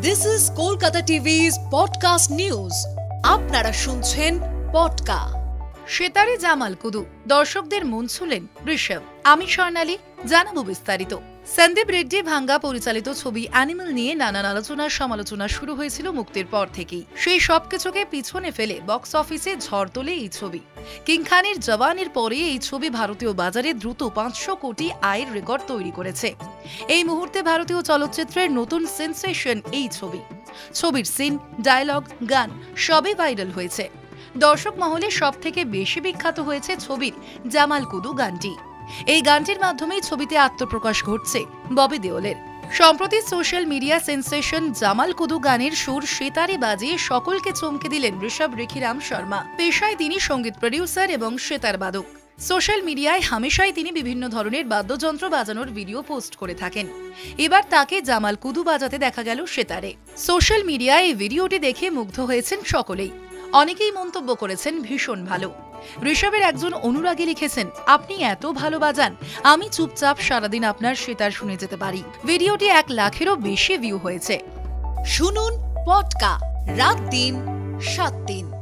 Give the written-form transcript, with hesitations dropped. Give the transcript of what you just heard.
This is Kolkata TV's podcast news. আপনারা শুনছেন পডকা। সেতারে Jamal Kudu দর্শকদের মন ছুঁলেন ঋষভ। আমি স্বর্ণালী, জানাবো বিস্তারিত। সন্দীপ রেড্ডি ভাঙ্গা পরিচালিত ছবি অ্যানিমাল নিয়ে নানান সমালোচনা শুরু হয়েছিল মুক্তির পর থেকেই। সেই সবকিছুকে পিছনে ফেলে বক্স অফিসে ঝড় তোলে এই ছবি। কিং খানের জওয়ানের পরে এই ছবি ভারতীয় বাজারে দ্রুত 500 কোটি আয়ের রেকর্ড তৈরি করেছে। এই মুহূর্তে ভারতীয় চলচ্চিত্রের নতুন সেন্সেশন এই ছবি। ছবির সিন, ডায়লগ, গান সবই ভাইরাল হয়েছে। দর্শক মহলে সব থেকে বেশি বিখ্যাত হয়েছে ছবির জামাল কুদু গানটি। এই গানটির মাধ্যমেই ছবিতে আত্মপ্রকাশ ঘটছে ববি দেওলের। সম্প্রতি social media sensation Jamal Kudu গানের সুর সেতারে বাজিয়ে সকলকে চমকে দিলেন ঋষভ রেখিরাম শর্মা। পেশায় তিনি সঙ্গীত প্রডিউসার এবং সেতার বাদক। সোশ্যাল মিডিয়ায় হামেশাই তিনি বিভিন্ন ধরনের বাদ্যযন্ত্র বাজানোর ভিডিও পোস্ট করে থাকেন। এবার তাকে জামাল কুদু বাজাতে দেখা গেল সেতারে। সোশ্যাল মিডিয়ায় এই ভিডিওটি দেখে মুগ্ধ হয়েছেন সকলেই। অনেকেই মন্তব্য করেছেন ভীষণ ভালো। ঋষভের একজন অনুরাগী লিখেছেন, আপনি এত ভালো বাজান, আমি চুপচাপ সারাদিন আপনার সেতার শুনে যেতে পারি। ভিডিওটি 1 লাখেরও বেশি ভিউ হয়েছে। শুনুন পডকা রাত দিন 7 দিন।